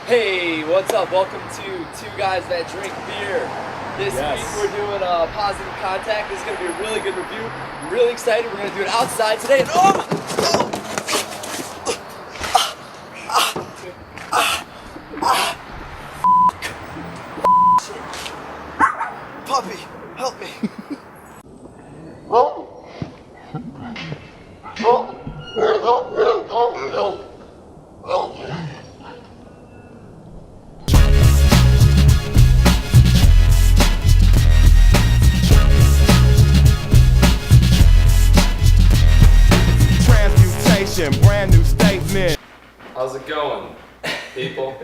Hey, what's up? Welcome to Two Guys That Drink Beer. This week we're doing Positive Contact. This is going to be a really good review. I'm really excited. We're going to do it outside today. And puppy, help me. Brand new statement. How's it going, people?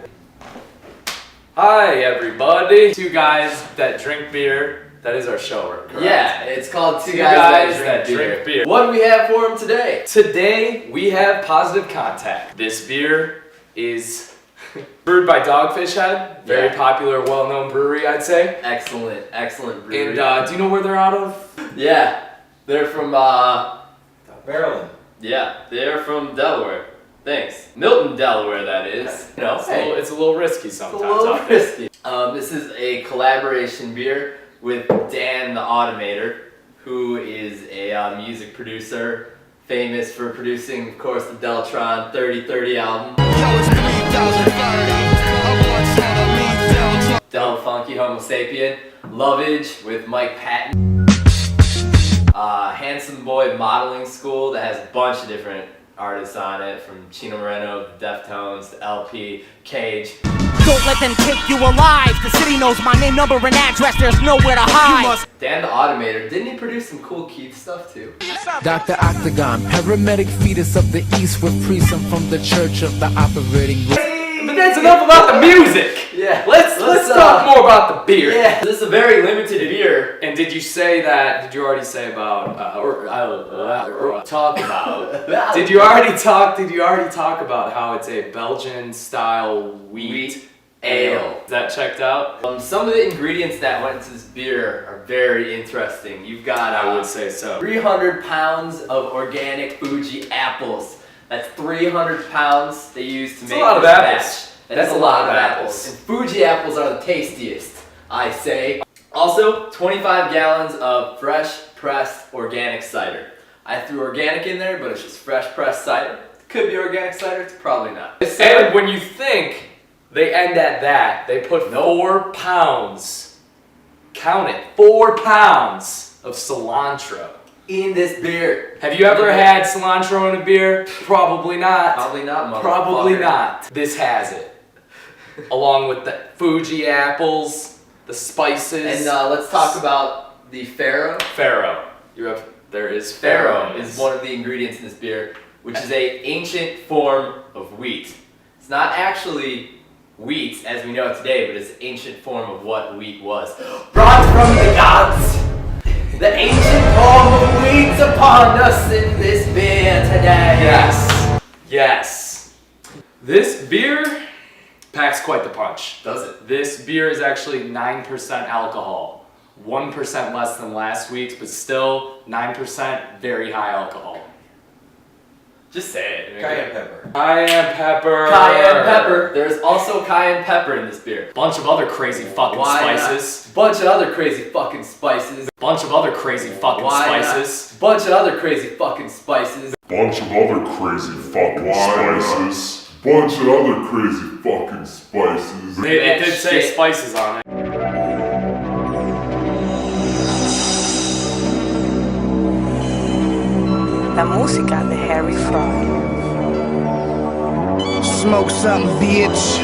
Hi, everybody. Two Guys That Drink Beer. That is our show, correct? Yeah, it's called Two Guys That Drink Beer. What do we have for them today? Today, we have Positive Contact. This beer is brewed by Dogfish Head. Very popular, well-known brewery, I'd say. Excellent brewery. And do you know where they're out of? Yeah, they're from Maryland. Yeah, they're from Delaware. Thanks. Milton, Delaware, that is. You know, It's a little risky sometimes. It's a little risky. This is a collaboration beer with Dan the Automator, who is a music producer, famous for producing, of course, the Deltron 3030 album. Del Funky Homo Sapien. Lovage with Mike Patton. Handsome Boy Modeling School that has a bunch of different artists on it, from Chino Moreno, the Deftones, the LP, Cage. Don't let them take you alive. The city knows my name, number, and address. There's nowhere to hide. Dan the Automator, didn't he produce some cool Keith stuff too? Dr. Octagon, paramedic fetus of the east with priests. I'm from the church of the operating room. But that's enough about the music. Yeah. Let's talk more about the beer. Yeah. This is a very limited beer. And did you say that? Did you already say about talk about? Did you already talk about how it's a Belgian style wheat ale? Is that checked out? Some of the ingredients that went into this beer are very interesting. You've got I would say so. 300 pounds of organic Fuji apples. That's 300 pounds they use to make a lot of this apples. batch. That's a lot of apples. And Fuji apples are the tastiest, I say. Also, 25 gallons of fresh pressed organic cider. I threw organic in there, but it's just fresh pressed cider. Could be organic cider, it's probably not. And when you think they end at that, they put 4 pounds, count it, 4 pounds of cilantro in this beer. Have you ever had cilantro in a beer? Probably not. Probably not, motherfucker. Probably not. This has it. Along with the Fuji apples, the spices. And let's talk about the farro. Farro. There is farro is one of the ingredients in this beer, which is a ancient form of wheat. It's not actually wheat as we know it today, but it's an ancient form of what wheat was. Brought from the gods! The ancient form of wheat's upon us in this beer today. Yes. This beer packs quite the punch. Does it? This beer is actually 9% alcohol. 1% less than last week's, but still 9% very high alcohol. Just say it. Cayenne pepper. Cayenne pepper. Cayenne pepper. There's also cayenne pepper in this beer. Bunch of other crazy fucking spices. Bunch of other crazy fucking spices. Bunch of other crazy fucking spices. Bunch of other crazy fucking spices. Bunch of other crazy fucking spices. Bunch of other crazy fucking spices. It did say spices on it. La música de Harry Fraud. Smoke something, bitch.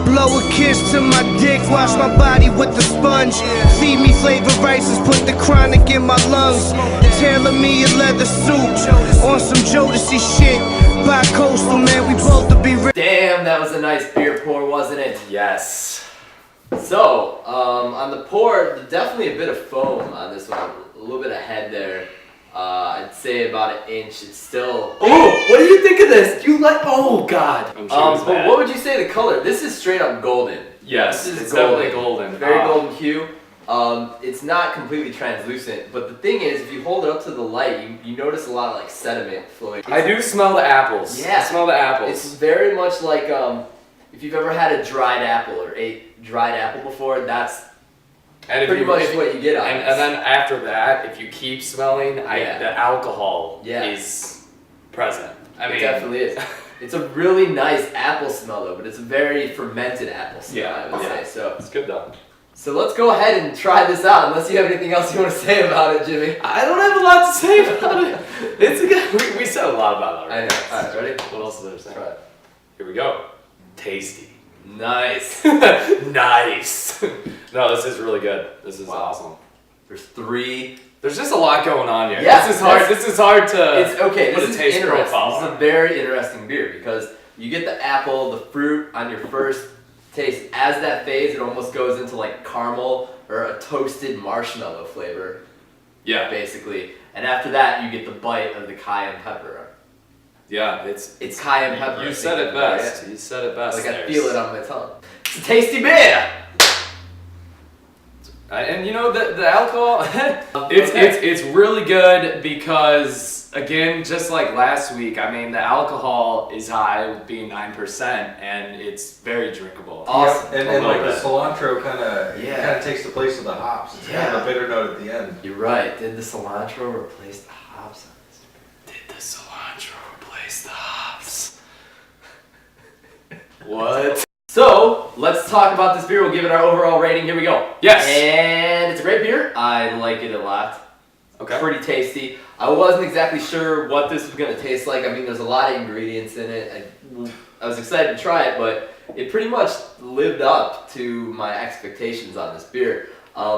Blow a kiss to my dick, wash my body with the sponge. Feed me flavored rices, put the chronic in my lungs. Tailor me a leather suit on some Jodeci shit. Bi-coastal, man, we both to be rich. Damn, that was a nice beer pour, wasn't it? Yes. So, on the pour, definitely a bit of foam on this one. A little bit of head there. I'd say about an inch. It's still. Oh, what do you think of this? You like? Oh God. But what would you say the color? This is straight up golden. Yes, this is it's golden. definitely golden. Very golden hue. It's not completely translucent, but the thing is, if you hold it up to the light, you notice a lot of like sediment flowing. I do smell the apples. Yeah. I smell the apples. It's very much like if you've ever had a dried apple or ate dried apple before, that's And if pretty you, much if- what you get on and, this. and then after that, if you keep smelling, Yeah. the alcohol Yeah. is present. I mean, it definitely is. It's a really nice apple smell though, but it's a very fermented apple smell, Yeah, I would yeah. say. So It's good though. let's go ahead and try this out, unless you have anything else you want to say about it, Jimmy. I don't have a lot to say about it. It's a good. We said a lot about it I already. know. Alright, ready? What else is there to say? Try it. Here we go. Tasty. Nice. Nice. No, this is really good. This is awesome. There's 3. There's just a lot going on here. Yeah, This is hard. This is hard to. It's okay. Put This a is taste interesting. profile This is on. a very interesting beer because you get the apple, the fruit on your first taste. As that fades, it almost goes into like caramel or a toasted marshmallow flavor, Yeah. basically. And after that, you get the bite of the cayenne pepper. Yeah. It's Cayenne pepper. I You think said it is about best. You said it best. Like I there. feel it on my tongue. It's a tasty beer. And you know the alcohol, it's really good because again, just like last week, I mean the alcohol is high with being 9% and it's very drinkable. Awesome. And A like little the bit. cilantro kind Yeah. of takes the place of the hops. It's kind of a bitter note at the end. You're right. Did the cilantro replace the hops on this beer? Did the cilantro replace the hops? What? So, let's talk about this beer. We'll give it our overall rating. Here we go. Yes. And it's a great beer. I like it a lot. Okay. Pretty tasty. I wasn't exactly sure what this was going to taste like. I mean, there's a lot of ingredients in it. I was excited to try it, but it pretty much lived up to my expectations on this beer.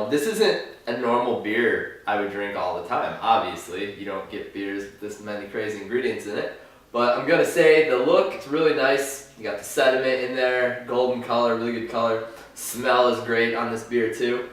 This isn't a normal beer I would drink all the time. Obviously, you don't get beers with this many crazy ingredients in it. But I'm going to say the look, it's really nice. You got the sediment in there, golden color, really good color. Smell is great on this beer too.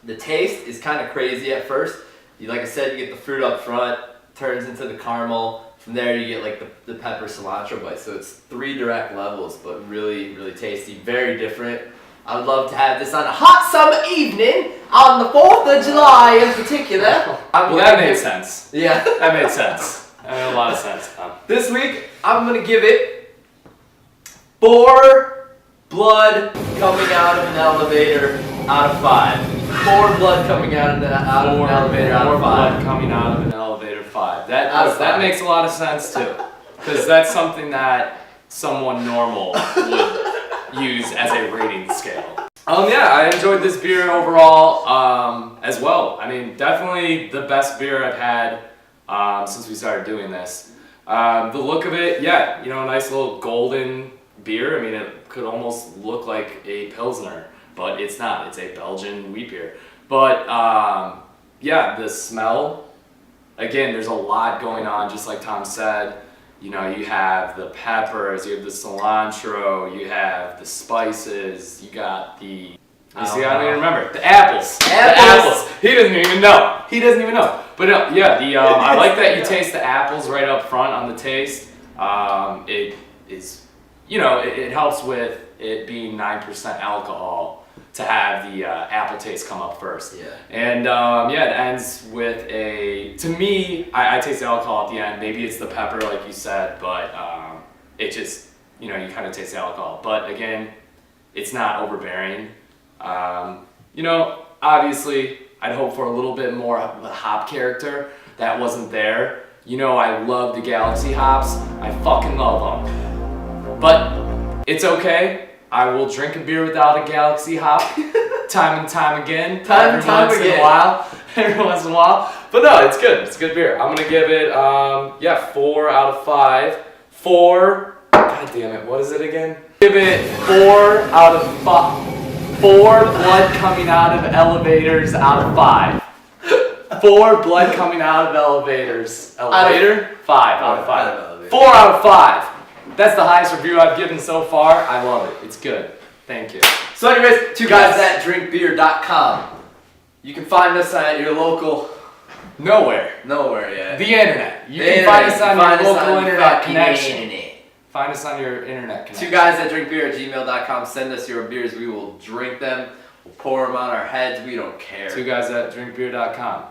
The taste is kind of crazy at first. Like I said, you get the fruit up front, turns into the caramel. From there you get like the pepper cilantro bite. So it's 3 direct levels, but really, really tasty. Very different. I would love to have this on a hot summer evening on the 4th of July in particular. Well, that made sense. Yeah. That made sense. That made a lot of sense. This week, I'm going to give it 4 blood coming out of an elevator out of 5. 4 blood coming out of an elevator out of 5. Blood coming out of an elevator 5. That 5. makes a lot of sense too, because that's something that someone normal would use as a rating scale. Yeah, I enjoyed this beer overall as well. I mean, definitely the best beer I've had since we started doing this. The look of it, yeah, you know, a nice little golden beer. I mean, it could almost look like a Pilsner, but it's not. It's a Belgian wheat beer. But yeah, the smell, again, there's a lot going on, just like Tom said. You know, you have the peppers, you have the cilantro, you have the spices, you got the... You see, I don't even remember. The apples. The apples. He doesn't even know. He doesn't even know. But yeah, the I like that you taste the apples right up front on the taste. It is, you know, it helps with it being 9% alcohol to have the apple taste come up first. Yeah. And yeah, it ends with a, to me, I taste the alcohol at the end. Maybe it's the pepper like you said, but it just, you know, you kind of taste the alcohol. But again, it's not overbearing. You know, obviously, I'd hope for a little bit more of a hop character. That wasn't there. You know, I love the Galaxy hops. I fucking love them. But it's okay. I will drink a beer without a Galaxy hop time and time again. Every once in a while. But no, it's good. It's good beer. I'm going to give it, yeah, 4 out of 5. 4, god damn it, what is it again? Give it 4 out of 5. 4 blood coming out of elevators out of 5. 4 blood coming out of elevators. Elevator? 5 out of 5. 4 out of 5. That's the highest review I've given so far. I love it. It's good. Thank you. So anyways, 2guysthatdrinkbeer.com. You can find us at your local... Nowhere. Nowhere yet. The internet. You can find us on your local internet connection. Internet. Find us on your internet connection. 2guysthatdrinkbeer@gmail.com. Send us your beers. We will drink them. We'll pour them on our heads. We don't care. 2guysthatdrinkbeer.com.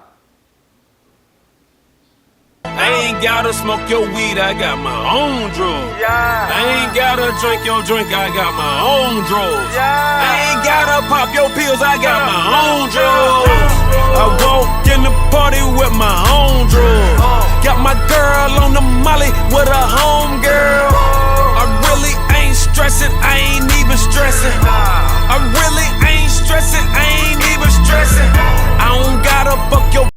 I ain't gotta smoke your weed, I got my own drugs. I ain't gotta drink your drink, I got my own drugs. I ain't gotta pop your pills, I got my own drugs. I walk in the party with my own drugs. Got my girl on the molly with a home girl. I really ain't stressing, I ain't even stressing.